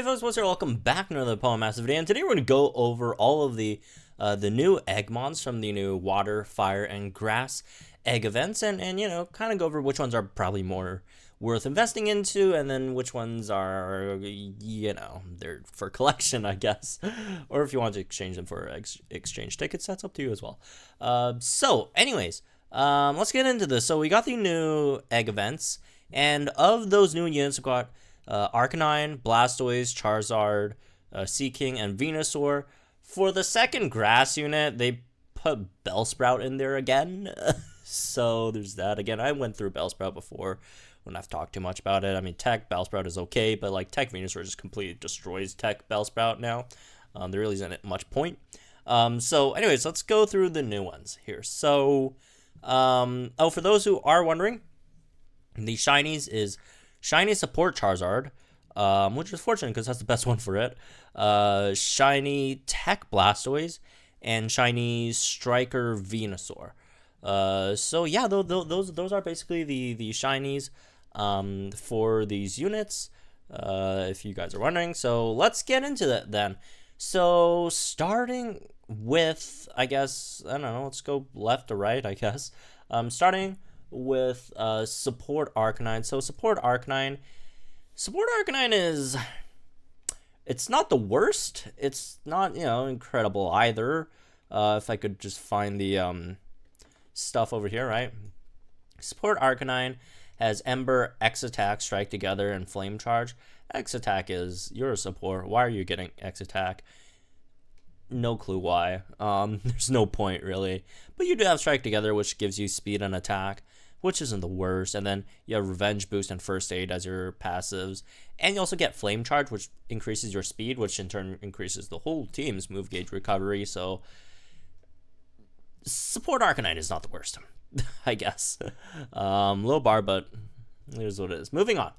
Hey folks, what's here? Welcome back to another Poem Massive video, and today we're going to go over all of the new Eggmons from the new Water, Fire, and Grass egg events, and you know, kind of go over which ones are probably more worth investing into, and then which ones are, you know, they're for collection, I guess, or if you want to exchange them for exchange tickets, that's up to you as well. Let's get into this. So we got the new egg events, and of those new units, we've got Arcanine, Blastoise, Charizard, Seaking, and Venusaur. For the second grass unit, they put Bellsprout in there again. So there's that again. I went through Bellsprout before. Wouldn't have to talk too much about it. I mean, Tech Bellsprout is okay, but like Tech Venusaur just completely destroys Tech Bellsprout now. There really isn't much point. Anyways, let's go through the new ones here. For those who are wondering, the shinies is Shiny Support Charizard, which is fortunate because that's the best one for it. Shiny Tech Blastoise, and Shiny Striker Venusaur. Those are basically the shinies for these units, if you guys are wondering. So let's get into that then. So starting with, I guess, I don't know, let's go left to right, I guess. Starting with Support Arcanine. So Support Arcanine is, it's not the worst. It's not, you know, incredible either. If I could just find the stuff over here, right? Support Arcanine has Ember, X Attack, Strike Together, and Flame Charge. X Attack is, you're a support. Why are you getting X Attack? No clue why. There's no point really. But you do have Strike Together, which gives you speed and attack, which isn't the worst. And then you have Revenge Boost and First Aid as your passives. And you also get Flame Charge, which increases your speed, which in turn increases the whole team's move gauge recovery. So Support Arcanine is not the worst, I guess. Low bar, but here's what it is. Moving on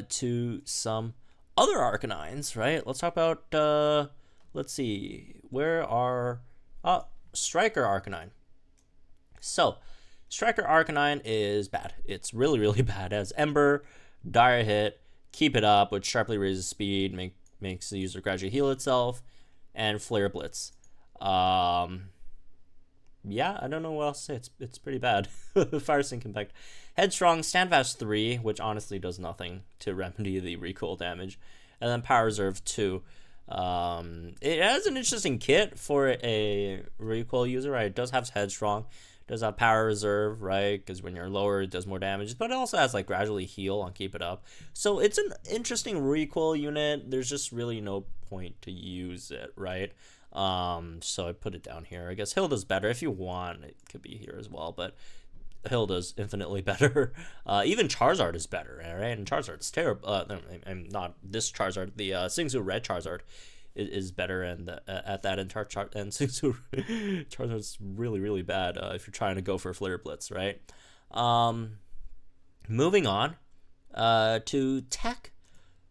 to some other Arcanines, right? Let's talk about, let's see, where are, Striker Arcanine. So, Striker Arcanine is bad. It's really, really bad. It has Ember, Dire Hit, Keep It Up, which sharply raises speed, makes the user gradually heal itself, and Flare Blitz. Yeah, I don't know what else to say. It's pretty bad. Fire Sync Impact. Headstrong, Standfast 3, which honestly does nothing to remedy the recoil damage. And then Power Reserve 2. It has an interesting kit for a recoil user, right? It does have Headstrong. It does have Power Reserve, right? Because when you're lower, it does more damage. But it also has like gradually heal on Keep It Up. So it's an interesting recoil unit. There's just really no point to use it, right? So I put it down here. I guess Hilda's better. If you want, it could be here as well, but Hilda's infinitely better. Even Charizard is better, right? And Charizard's terrible. I'm not this Charizard. The Singsu Red Charizard is better, and at that, and Singsu Charizard's really, really bad if you're trying to go for Flare Blitz, right? Moving on to Tech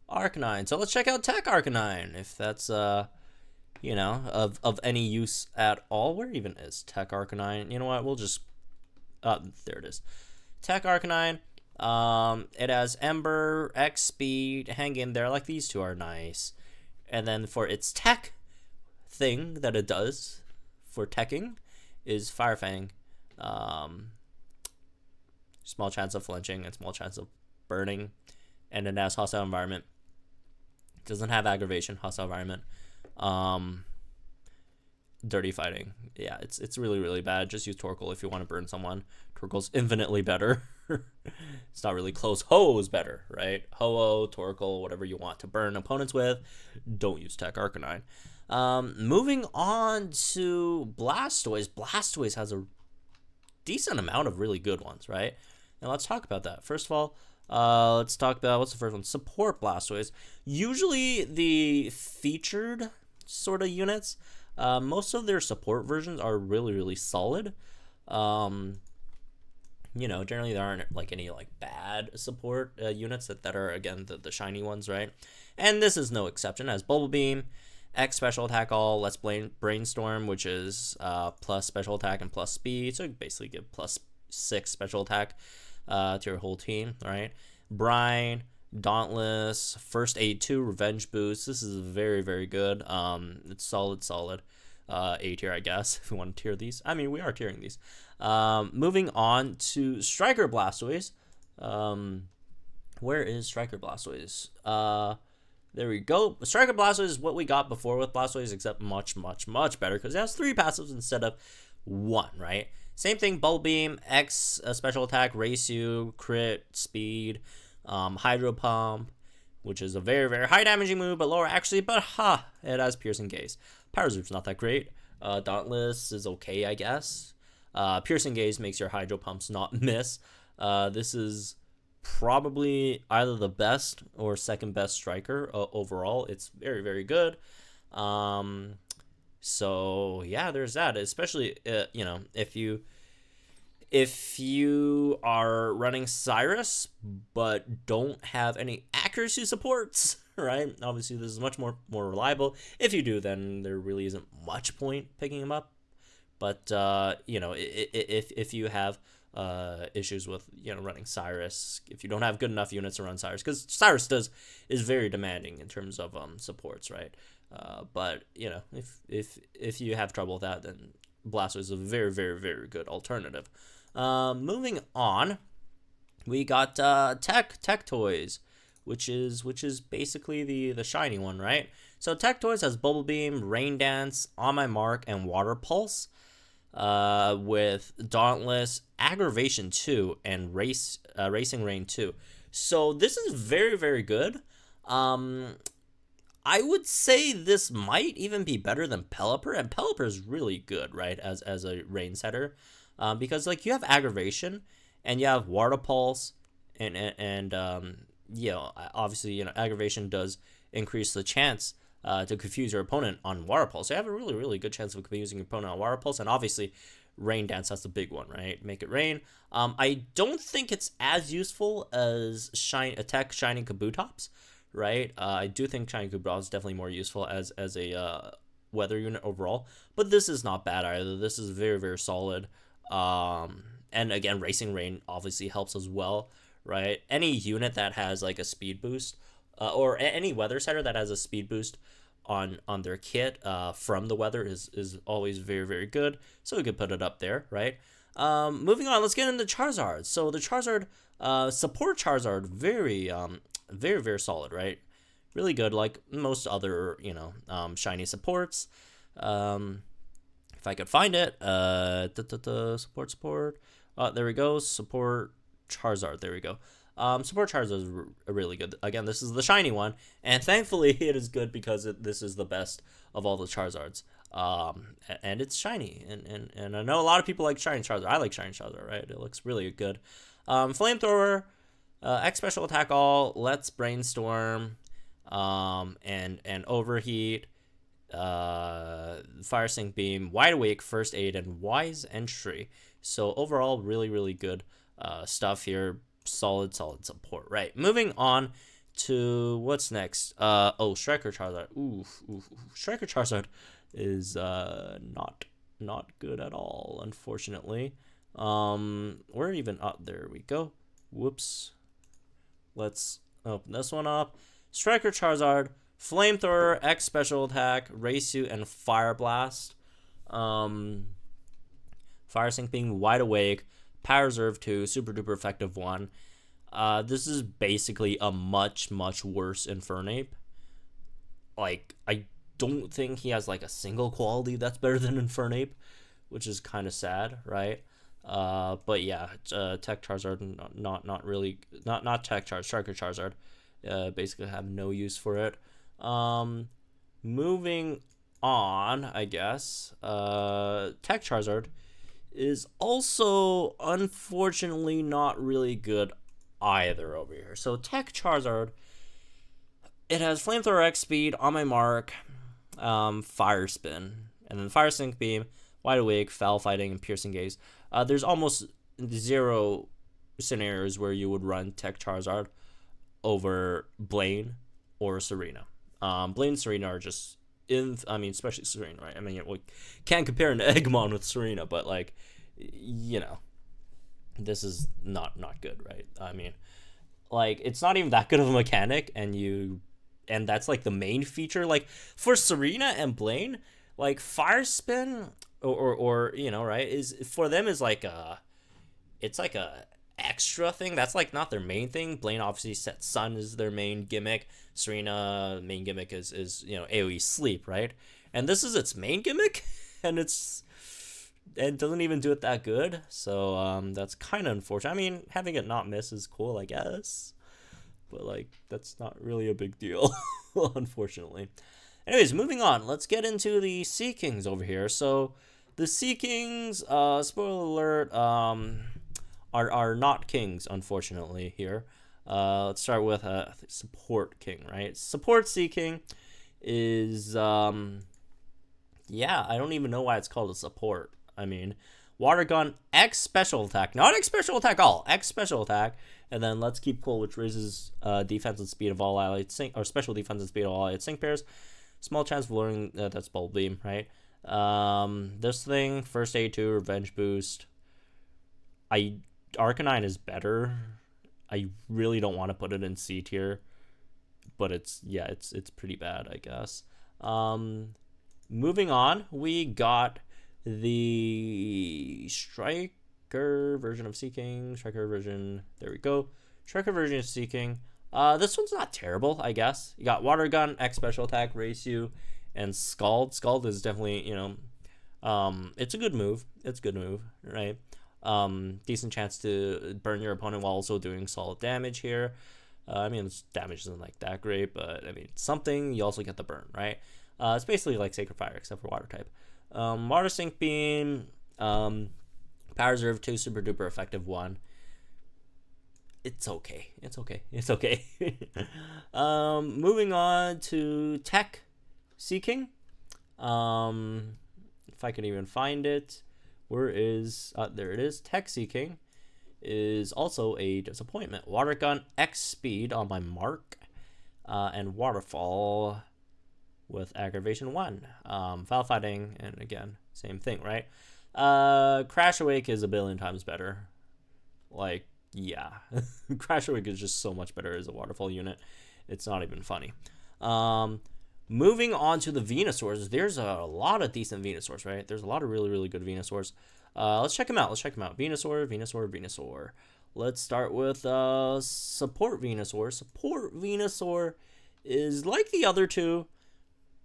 Arcanine. So let's check out Tech Arcanine, if that's you know, of any use at all. Where even is Tech Arcanine? You know what? We'll just, there it is. Tech Arcanine. It has Ember, X Speed, hang in there. Like, these two are nice. And then for its tech thing that it does for teching is Fire Fang. Small chance of flinching and small chance of burning. And it has Hostile Environment. It doesn't have Aggravation, Hostile Environment. Dirty Fighting. Yeah, it's really, really bad. Just use Torkoal if you want to burn someone. Torkoal's infinitely better. It's not really close. Ho-Oh is better, right? Ho-Oh, Torkoal, whatever you want to burn opponents with. Don't use Tech Arcanine. Moving on to Blastoise. Blastoise has a decent amount of really good ones, right? And let's talk about that. First of all, let's talk about, what's the first one? Support Blastoise. Usually the featured sort of units, most of their support versions are really, really solid. You know, generally there aren't like any like bad support units that are, again, the shiny ones, right? And this is no exception. It has Bubble Beam, X Special Attack All, Let's Brainstorm, which is plus Special Attack and plus Speed, so you basically give plus 6 Special Attack to your whole team, right? Brine, Dauntless, First Aid 2, Revenge Boost. This is very, very good. It's solid. A tier, I guess, if we want to tier these. I mean, we are tiering these. Moving on to Striker Blastoise. Where is Striker Blastoise? There we go. Striker Blastoise is what we got before with Blastoise, except much better because it has 3 passives instead of 1, right? Same thing, Bubble Beam, X special attack, Race You, Crit, Speed, Hydro Pump, which is a very, very high damaging move, but lower actually, but it has Piercing Gaze. Power Reserve's not that great. Dauntless is okay, I guess. Piercing Gaze makes your Hydro Pumps not miss. This is probably either the best or second best striker overall. It's very, very good. So yeah, there's that. Especially if you are running Cyrus but don't have any accuracy supports, right? Obviously, this is much more reliable. If you do, then there really isn't much point picking him up. But if you have issues with running Cyrus, if you don't have good enough units to run Cyrus, because Cyrus is very demanding in terms of supports, right? But if you have trouble with that, then Blastoise is a very, very, very good alternative. Moving on, we got Tech Toys, which is basically the shiny one, right? So Tech Toys has Bubble Beam, Rain Dance, On My Mark, and Water Pulse, with Dauntless, Aggravation 2, and Racing Rain 2. So this is very, very good. I would say this might even be better than Pelipper, and Pelipper is really good, right, as a rain setter, because like you have Aggravation and you have Water Pulse, and obviously Aggravation does increase the chance to confuse your opponent on Water Pulse. So you have a really, really good chance of confusing your opponent on Water Pulse, and obviously Rain Dance, that's the big one, right? Make it rain. I don't think it's as useful as Attack Shining Kabutops, right? I do think Shining Kabutops is definitely more useful as a weather unit overall, but this is not bad either. This is very, very solid. And again, Racing Rain obviously helps as well, right? Any unit that has like a speed boost, or any weather setter that has a speed boost on their kit from the weather is always very, very good. So we could put it up there, right? Moving on, let's get into Charizard. So the Charizard, support Charizard, very, very solid, right? Really good, like most other, shiny supports. If I could find it, support. There we go, support Charizard, there we go. Support Charizard is really good. Again, this is the shiny one, and thankfully it is good because this is the best of all the Charizards. And it's shiny, and I know a lot of people like shiny Charizard. I like shiny Charizard, right? It looks really good. Flamethrower, X special attack all, Let's Brainstorm, and Overheat, Fire Sync Beam, Wide Awake, First Aid, and Wise Entry. So overall, really, really good stuff here. Solid support. Right, moving on to what's next. Striker Charizard. Striker Charizard is not good at all, unfortunately. We're even up. There we go. Whoops. Let's open this one up. Striker Charizard, Flamethrower, X special attack, Race You, and Fire Blast. Fire Sync being Wide Awake, Power Reserve 2, super duper effective 1. This is basically a much worse Infernape. Like, I don't think he has like a single quality that's better than Infernape, which is kind of sad, right? But yeah, Tech Charizard, not really, not Tech Charizard, Striker Charizard. Basically have no use for it. Moving on, I guess. Tech Charizard is also unfortunately not really good either over here. So Tech Charizard, it has Flamethrower X speed, On My Mark, Fire Spin, and then Fire Sync Beam, Wide Awake, Foul Fighting, and Piercing Gaze. There's almost zero scenarios where you would run Tech Charizard over Blaine or Serena. Blaine and Serena are just especially Serena, right? I mean, we can't compare an Eggmon with Serena, but like, this is not good, right? I mean, like it's not even that good of a mechanic, and that's like the main feature. Like for Serena and Blaine, like Fire Spin or you know, right, is for them is like it's like a extra thing. That's like not their main thing. Blaine obviously set Sun is their main gimmick. Serena main gimmick is you know, AoE sleep, right? And this is its main gimmick, and it doesn't even do it that good. So that's kind of unfortunate. I mean, having it not miss is cool, I guess, but like that's not really a big deal, unfortunately. Anyways, moving on. Let's get into the Seakings over here. So the Seakings, spoiler alert, are not kings, unfortunately, here. Let's start with support king, right? Support Seaking is yeah, I don't even know why it's called a support. I mean, water gun X special attack, not X special attack all, X special attack, and then let's keep cool, which raises defense and speed of all allied sync, or special defense and speed of all allied sync pairs. Small chance of lowering that's Bulb Beam, right? This thing, first aid 2, revenge boost. Arcanine is better. I really don't want to put it in C tier, but it's pretty bad, I guess. Moving on, we got the Striker version of Seaking. Striker version, there we go. Striker version of Seaking. This one's not terrible, I guess. You got Water Gun, X Special Attack, Race You, and Scald. Scald is definitely, you know, it's a good move. It's a good move, right? Decent chance to burn your opponent while also doing solid damage here. I mean, this damage isn't like that great, but I mean, something. You also get the burn, right? It's basically like Sacred Fire, except for Water type. Water Sync Beam, Power Reserve 2, Super Duper Effective 1. It's okay. It's okay. It's okay. Moving on to Tech Seaking. If I can even find it. Where is... there it is. Tech Seaking is also a disappointment. Water Gun X Speed on my mark. And Waterfall with Aggravation 1. Foul Fighting, and again, same thing, right? Crash Awake is a billion times better. Like, yeah. Crash Awake is just so much better as a Waterfall unit. It's not even funny. Moving on to the Venusaurs. There's a lot of decent Venusaurs, right? There's a lot of really, really good Venusaurs. Let's check them out. Venusaur. Let's start with Support Venusaur. Support Venusaur is like the other two,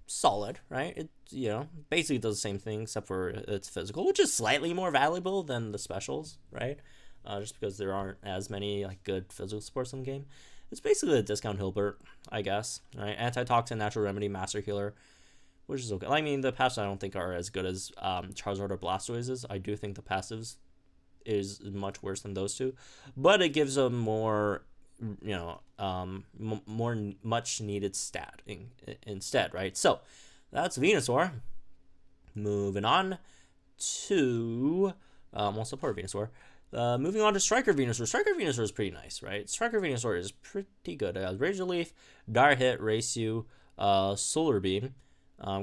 solid, right? It, you know, basically does the same thing except for its physical, which is slightly more valuable than the specials, right? Just because there aren't as many like good physical supports in the game. It's basically a discount Hilbert, I guess, right? Antitoxin, Natural Remedy, Master Healer, which is okay. I mean, the passives I don't think are as good as Charizard or Blastoise's. I do think the passives is much worse than those two, but it gives a more, you know, much needed stat instead, right? So that's Venusaur. Moving on to support Venusaur. Moving on to Striker Venusaur. Striker Venusaur is pretty nice, right? Striker Venusaur is pretty good. It has Razor Leaf, Dire Hit, Race You, Solar Beam,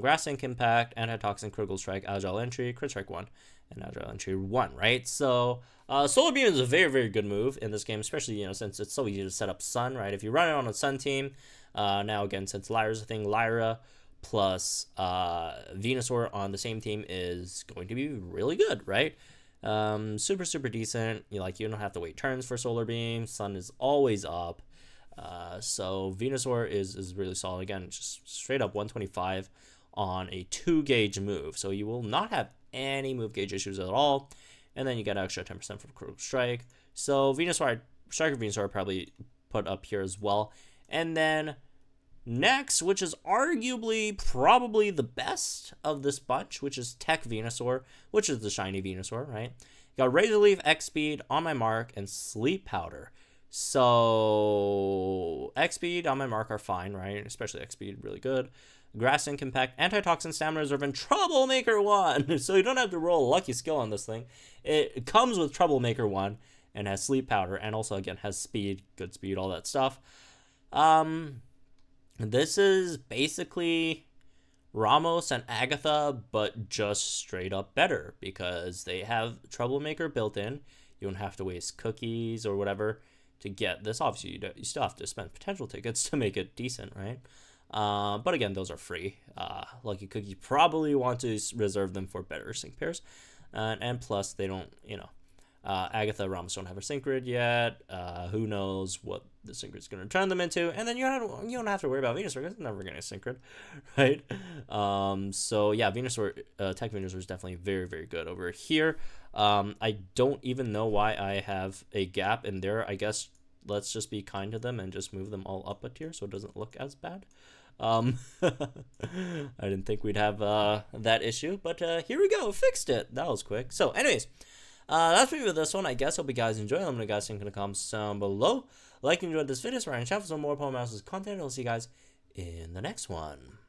Grass Ink Impact, Antitoxin, Critical Strike, Agile Entry, Crit Strike 1, and Agile Entry 1, right? So Solar Beam is a very, very good move in this game, especially, you know, since it's so easy to set up Sun, right? If you run it on a Sun team, now again, since Lyra's a thing, Lyra plus Venusaur on the same team is going to be really good, right? Super decent. You don't have to wait turns for Solar Beam. Sun is always up. So Venusaur is really solid. Again, just straight up 125 on a 2-gauge move. So you will not have any move gauge issues at all. And then you get extra 10% from Critical Strike. So Venusaur, Striker Venusaur probably put up here as well. And then next, which is arguably probably the best of this bunch, which is Tech Venusaur, which is the shiny Venusaur, right? You got Razor Leaf, X Speed, On My Mark, and Sleep Powder. So X Speed, On My Mark are fine, right? Especially X Speed, really good. Grass Ink Impact, Antitoxin, Stamina Reserve, and Troublemaker 1. So you don't have to roll a lucky skill on this thing. It comes with Troublemaker 1 and has Sleep Powder, and also, again, has speed, good speed, all that stuff. This is basically Ramos and Agatha, but just straight up better because they have Troublemaker built in. You don't have to waste cookies or whatever to get this. Obviously, you still have to spend potential tickets to make it decent, right? But again, those are free. Lucky Cookie probably want to reserve them for better sync pairs. And plus, they don't, Agatha and Ramos don't have a Synchrid yet. Who knows what the Synchrid's going to turn them into. And then you don't have to worry about Venusaur because it's never going to Synchrid, right? So yeah, Venusaur, Tech Venusaur is definitely very, very good over here. I don't even know why I have a gap in there. I guess let's just be kind to them and just move them all up a tier so it doesn't look as bad. I didn't think we'd have that issue, but here we go, fixed it. That was quick. So anyways, that's me with this one. I guess hope you guys enjoy. Let me know guys think in the comments down below. Like and enjoyed this video, so we're on the channel for some more Pokemon Masters content. I'll see you guys in the next one.